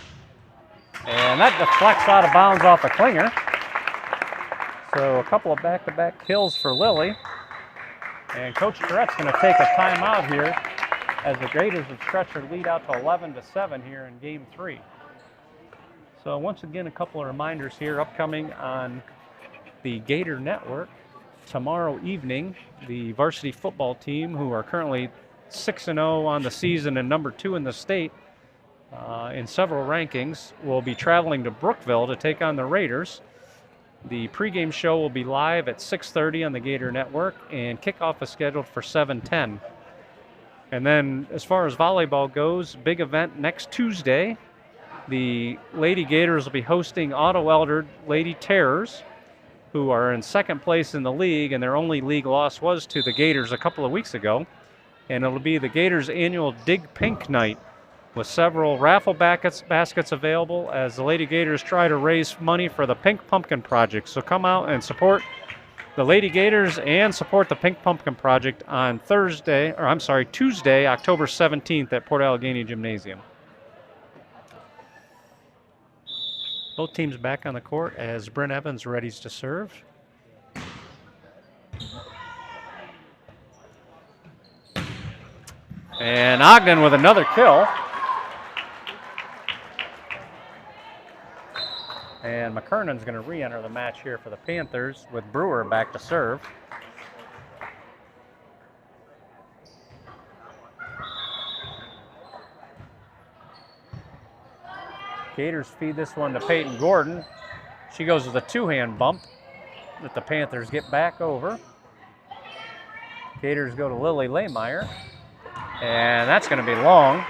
Speaker 1: And that deflects out of bounds off of Klinger. So a couple of back-to-back kills for Lily. And Coach Tourette's going to take a timeout here as the Gators have stretched their lead out to 11-7 here in Game 3. So once again, a couple of reminders here upcoming on the Gator Network. tomorrow evening, the varsity football team, who are currently 6-0 on the season and number 2 in the state in several rankings, will be traveling to Brookville to take on the Raiders. The pregame show will be live at 6:30 on the Gator Network, and kickoff is scheduled for 7:10. And then as far as volleyball goes, big event next Tuesday. The Lady Gators will be hosting Otto-Elder Lady Terrors, who are in second place in the league, and their only league loss was to the Gators a couple of weeks ago. And it'll be the Gators' annual Dig Pink Night, with several raffle baskets available as the Lady Gators try to raise money for the Pink Pumpkin Project. So come out and support the Lady Gators and support the Pink Pumpkin Project on Tuesday, October 17th at Port Allegany Gymnasium. Both teams back on the court as Bryn Evans readies to serve. And Ogden with another kill. And McKernan's going to re-enter the match here for the Panthers with Brewer back to serve. Gators feed this one to Peyton Gordon. She goes with a two-hand bump that the Panthers get back over. Gators go to Lily Lehmeyer, and that's going to be long.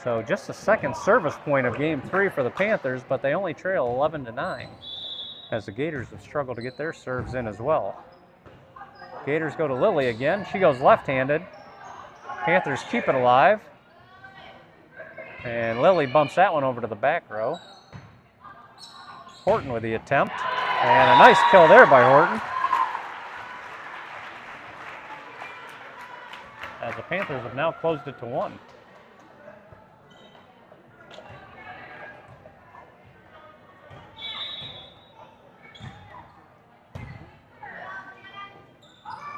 Speaker 1: So just the second service point of game 3 for the Panthers, but they only trail 11-9 as the Gators have struggled to get their serves in as well. Gators go to Lily again. She goes left-handed. Panthers keep it alive. And Lily bumps that one over to the back row. Horton with the attempt. And a nice kill there by Horton. As the Panthers have now closed it to 1.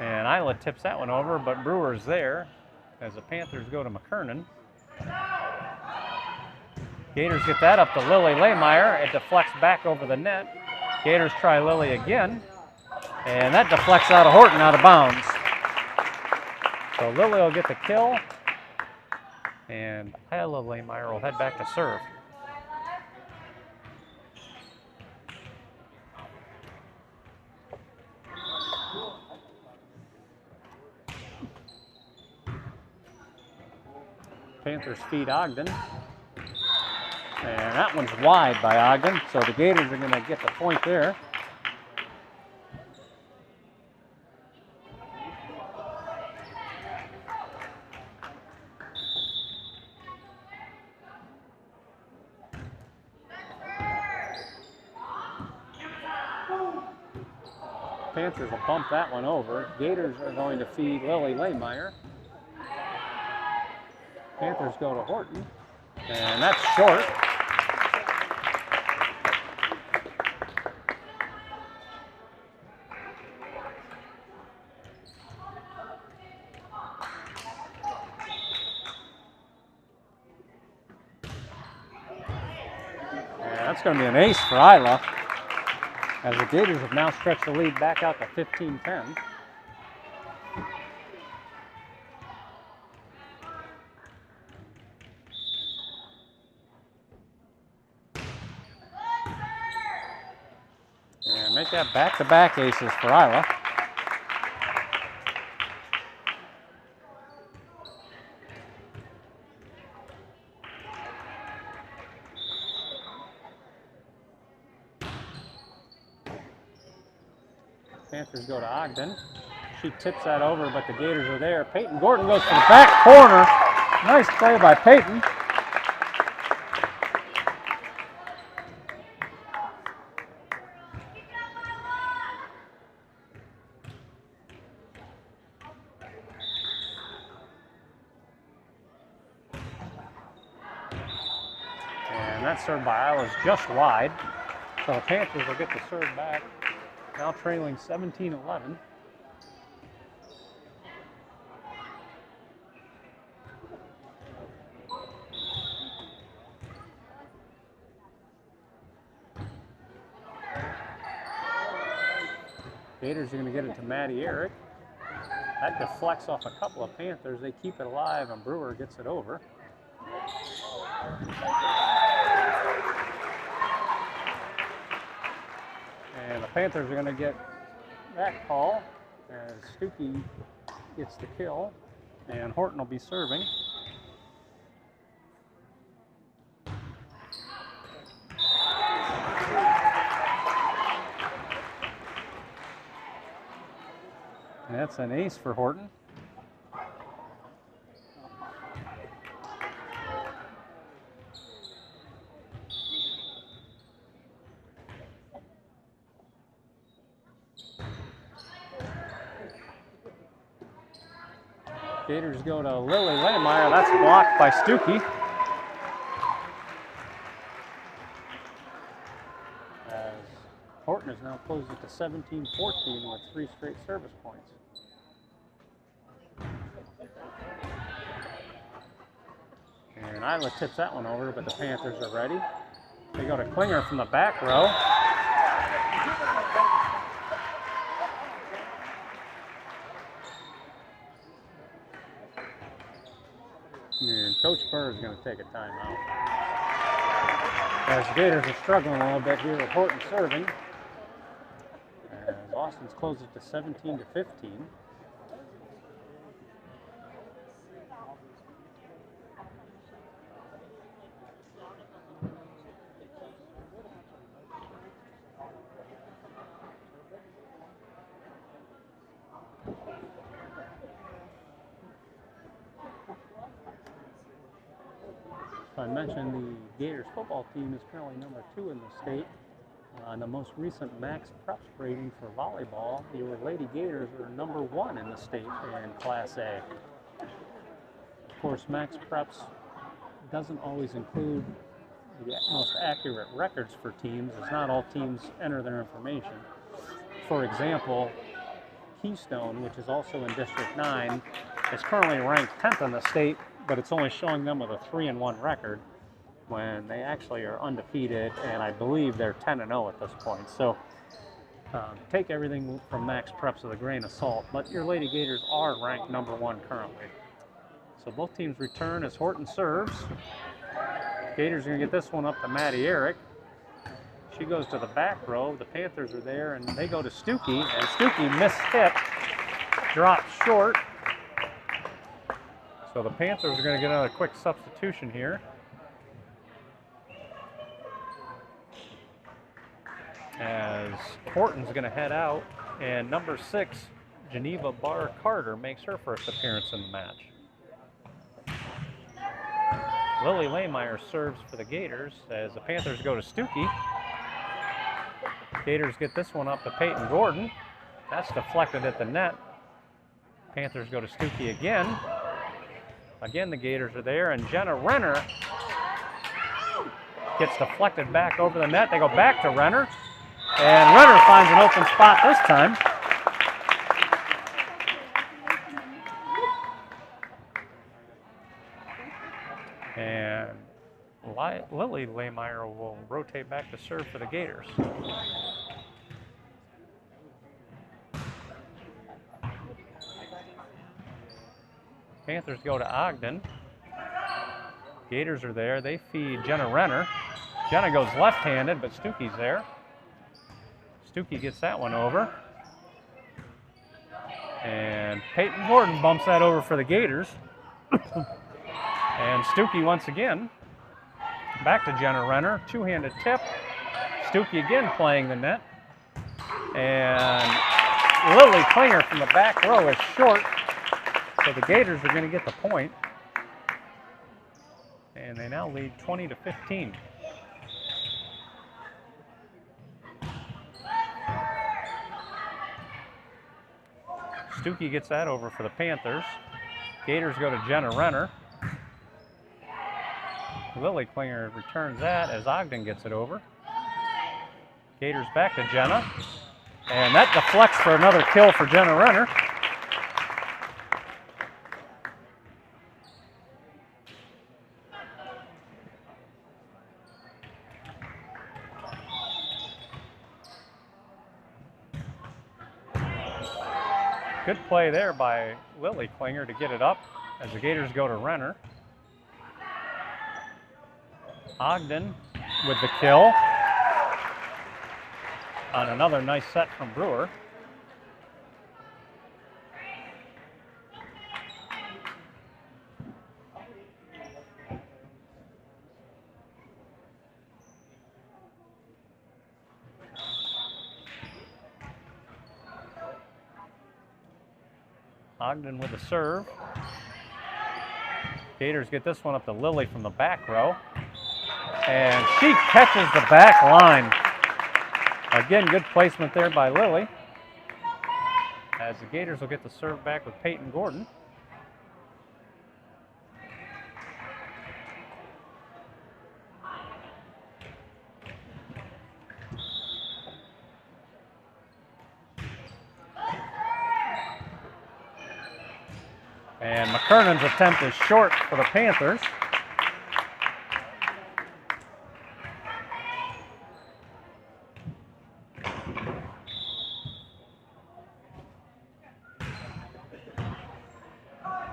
Speaker 1: And Isla tips that one over, but Brewer's there as the Panthers go to McKernan. Gators get that up to Lily Lehmeyer. It deflects back over the net. Gators try Lily again, and that deflects out of Horton out of bounds. So Lily will get the kill, and Isla Lehmeyer will head back to serve. Panthers feed Ogden. And that one's wide by Ogden, so the Gators are going to get the point there. Panthers will bump that one over. Gators are going to feed Lily Lehmeyer. Panthers go to Horton, and that's short. And that's going to be an ace for Isla, as the Gators have now stretched the lead back out to 15-10. And make that back-to-back aces for Isla. Panthers go to Ogden. She tips that over, but the Gators are there. Peyton Gordon goes to the back corner. Nice play by Peyton. And that serve by Isla's just wide. So the Panthers will get the serve back. Now trailing 17-11. Gators are going to get it to Maddie Eric. That deflects off a couple of Panthers. They keep it alive, and Brewer gets it over. And the Panthers are going to get that call as Stuckey gets the kill, and Horton will be serving. And that's an ace for Horton. Gators go to Lily Lehmeyer. That's blocked by Stuckey. As Horton has now closed it to 17-14 with 3 straight service points. And Isla tips that one over, but the Panthers are ready. They go to Klinger from the back row. And Coach Burr is going to take a timeout. As the Gators are struggling a little bit here with Horton serving. As Austin's closed it to 17-15. I mentioned the Gators football team is currently number 2 in the state. The most recent Max Preps rating for volleyball, your Lady Gators are number 1 in the state in Class A. Of course, Max Preps doesn't always include the most accurate records for teams, as not all teams enter their information. For example, Keystone, which is also in District 9, is currently ranked 10th in the state, but it's only showing them with a 3-1 record when they actually are undefeated, and I believe they're 10-0 at this point. So take everything from Max Preps with a grain of salt, but your Lady Gators are ranked number 1 currently. So both teams return as Horton serves. Gators are going to get this one up to Maddie Eric. She goes to the back row. The Panthers are there, and they go to Stuckey, and Stuckey mishit, drops short. So the Panthers are going to get another quick substitution here. As Horton's going to head out, and number 6, Geneva Barr Carter, makes her first appearance in the match. Lily Lehmeyer serves for the Gators as the Panthers go to Stuckey. Gators get this one up to Peyton Gordon. That's deflected at the net. Panthers go to Stuckey again. Again, the Gators are there, and Jenna Renner gets deflected back over the net. They go back to Renner, and Renner finds an open spot this time. And Lily Lehmeyer will rotate back to serve for the Gators. Panthers go to Ogden. Gators are there. They feed Jenna Renner. Jenna goes left-handed, but Stuckey's there. Stuckey gets that one over. And Peyton Gordon bumps that over for the Gators. And Stuckey once again. Back to Jenna Renner. Two-handed tip. Stuckey again playing the net. And Lily Klinger from the back row is short. So the Gators are going to get the point. And they now lead 20-15. Stuckey gets that over for the Panthers. Gators go to Jenna Renner. Lily Klinger returns that as Ogden gets it over. Gators back to Jenna. And that deflects for another kill for Jenna Renner. Good play there by Lily Klinger to get it up as the Gators go to Renner. Ogden with the kill on another nice set from Brewer. Ogden with the serve. Gators get this one up to Lily from the back row. And she catches the back line. Again, good placement there by Lily. As the Gators will get the serve back with Peyton Gordon. And McKernan's attempt is short for the Panthers.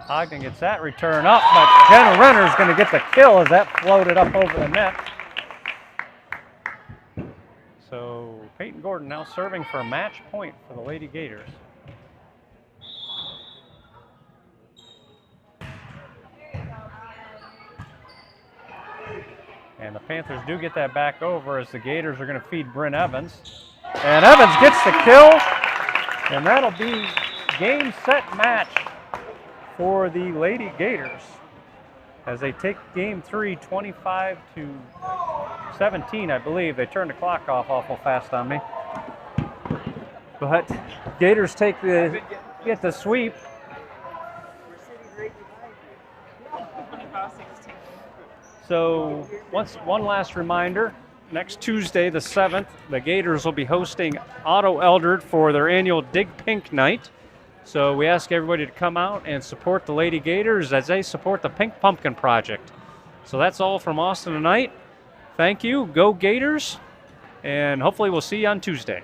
Speaker 1: Ogden gets that return up, but Jenna Renner's going to get the kill as that floated up over the net. So Peyton Gordon now serving for a match point for the Lady Gators. And the Panthers do get that back over as the Gators are going to feed Bryn Evans. And Evans gets the kill, and that'll be game, set, match for the Lady Gators as they take game 3, 25-17, I believe. They turned the clock off awful fast on me. But Gators get the sweep. So one last reminder, next Tuesday the 7th, the Gators will be hosting Otto Eldred for their annual Dig Pink Night. So we ask everybody to come out and support the Lady Gators as they support the Pink Pumpkin Project. So that's all from Austin tonight. Thank you, go Gators, and hopefully we'll see you on Tuesday.